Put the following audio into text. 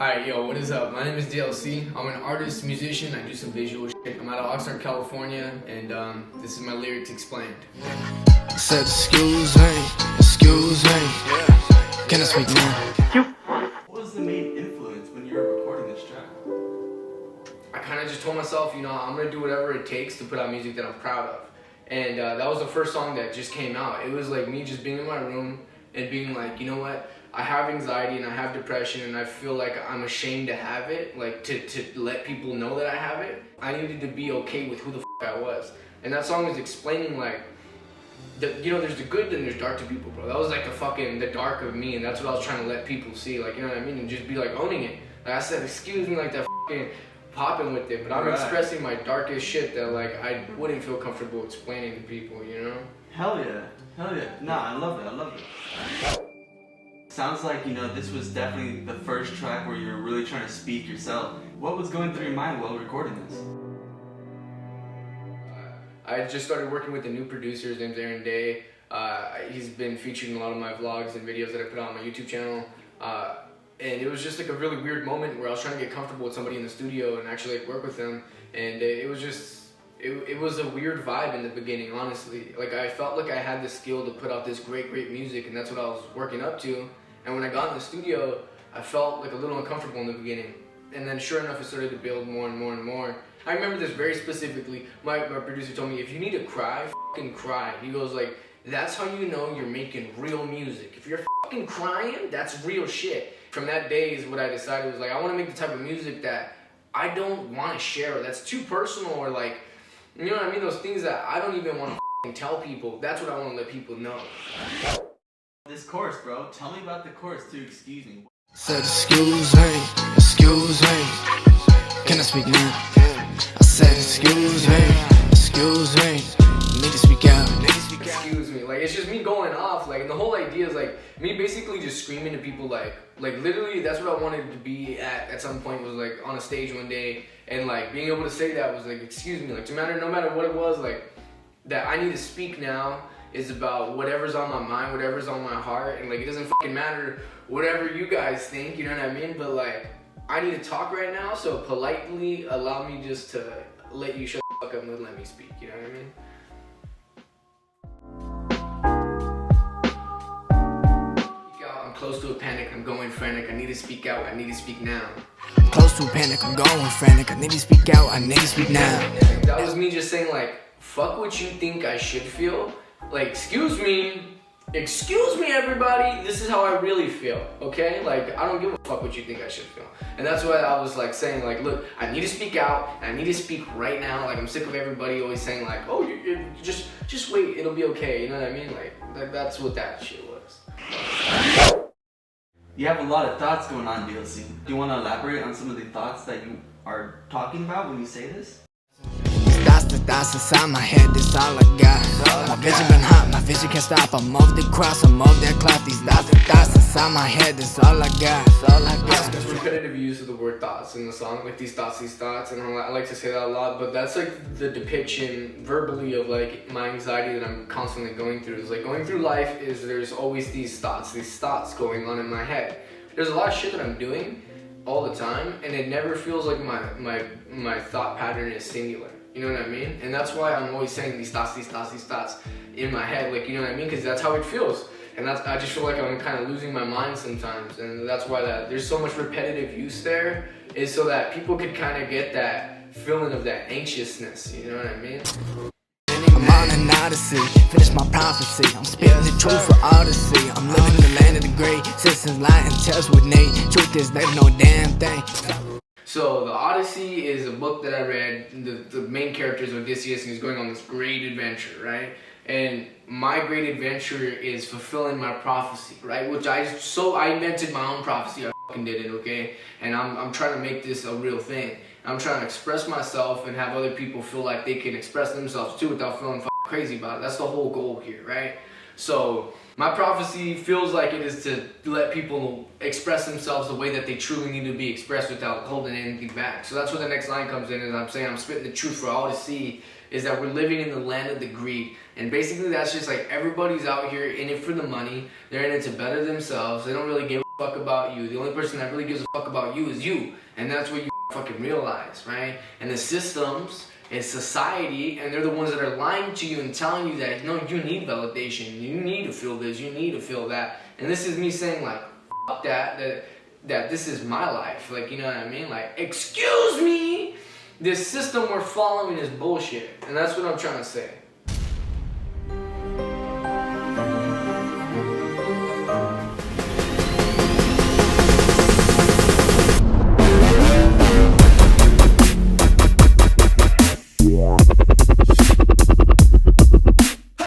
Alright, yo, what is up? My name is DLC. I'm an artist, musician, I do some visual shit. I'm out of Oxnard, California, and this is my lyrics explained. I said, excuse me, can I speak now? What was the main influence when you were recording this track? I kind of just told myself, I'm going to do whatever it takes to put out music that I'm proud of. And that was the first song that just came out. It was like me just being in my room and being like, you know what? I have anxiety and I have depression and I feel like I'm ashamed to have it, like to let people know that I have it. I needed to be okay with who the I was. And that song was explaining like, there's the good and there's dark to people, bro. That was like the dark of me, and that's what I was trying to let people see, like, you know what I mean? And just be like owning it. Like I said, excuse me, like that popping with it, but I'm expressing my darkest shit that like I wouldn't feel comfortable explaining to people, you know? Hell yeah. Nah, I love it. Sounds like, this was definitely the first track where you're really trying to speak yourself. What was going through your mind while recording this? I just started working with a new producer. His name's Aaron Day. He's been featured in a lot of my vlogs and videos that I put on my YouTube channel. And it was just like a really weird moment where I was trying to get comfortable with somebody in the studio and actually like work with them. And it was just, it was a weird vibe in the beginning, honestly. Like I felt like I had the skill to put out this great music, and that's what I was working up to. And when I got in the studio, I felt like a little uncomfortable in the beginning. And then sure enough, it started to build more and more and more. I remember this very specifically. My producer told me, if you need to cry, fucking cry. He goes like, that's how you know you're making real music. If you're fucking crying, that's real shit. From that day is what I decided was like, I want to make the type of music that I don't want to share, or that's too personal, or like, you know what I mean? Those things that I don't even want to tell people. That's what I want to let people know. This chorus, bro. Tell me about the chorus too, excuse me. Said, excuse me, can I speak now? I said, excuse me, need to speak out. Excuse me, like it's just me going off, like, and the whole idea is like me basically just screaming to people, like literally that's what I wanted to be at some point, was like on a stage one day, and like being able to say that was like, excuse me, like no matter what it was, like that I need to speak now is about whatever's on my mind, whatever's on my heart, and like it doesn't fucking matter whatever you guys think, you know what I mean? But like I need to talk right now, so politely allow me just to let you shut the fuck up and let me speak, you know what I mean? I'm close to a panic, I'm going frantic, I need to speak out, I need to speak now. Close to a panic, I'm going frantic, I need to speak out, I need to speak now. That was me just saying like, fuck what you think I should feel. Like, excuse me everybody, this is how I really feel, okay? Like, I don't give a fuck what you think I should feel. And that's why I was like saying like, look, I need to speak out, and I need to speak right now. Like, I'm sick of everybody always saying like, oh, you just wait, it'll be okay, you know what I mean? Like that's what that shit was. You have a lot of thoughts going on, DLC. Do you want to elaborate on some of the thoughts that you are talking about when you say this? The thoughts inside my head, that's all I got. My vision been hot, my vision can't stop. I'm of the cross, I'm of that cloth. These thoughts inside my head, that's all I got. There's repetitive use of the word thoughts in the song, like these thoughts, and I like to say that a lot, but that's like the depiction verbally of like my anxiety that I'm constantly going through. It's like going through life is there's always these thoughts going on in my head. There's a lot of shit that I'm doing all the time, and it never feels like my thought pattern is singular. You know what I mean? And that's why I'm always saying these thoughts in my head, like, you know what I mean? Because that's how it feels. And I just feel like I'm kind of losing my mind sometimes. And that's why there's so much repetitive use there, is so that people could kind of get that feeling of that anxiousness. You know what I mean? I'm on an odyssey, finish my prophecy. I'm spitting the truth for all to see. I'm living in the land of the great. Citizens lie and tells with Nate. Truth is, there's no damn thing. So the Odyssey is a book that I read. The main character is Odysseus, and he's going on this great adventure, right? And my great adventure is fulfilling my prophecy, right? Which I invented my own prophecy. I fucking did it, okay? And I'm trying to make this a real thing. I'm trying to express myself and have other people feel like they can express themselves too without feeling fucking crazy about it. That's the whole goal here, right? So my prophecy feels like it is to let people express themselves the way that they truly need to be expressed without holding anything back. So that's where the next line comes in, and I'm saying I'm spitting the truth for all to see, is that we're living in the land of the greed. And basically that's just like everybody's out here in it for the money. They're in it to better themselves. They don't really give a fuck about you. The only person that really gives a fuck about you is you. And that's what you fucking realize, right? And the systems and society, and they're the ones that are lying to you and telling you that, no, you need validation. You need to feel this. You need to feel that. And this is me saying, like, fuck that this is my life. Like, you know what I mean? Like, excuse me, this system we're following is bullshit. And that's what I'm trying to say.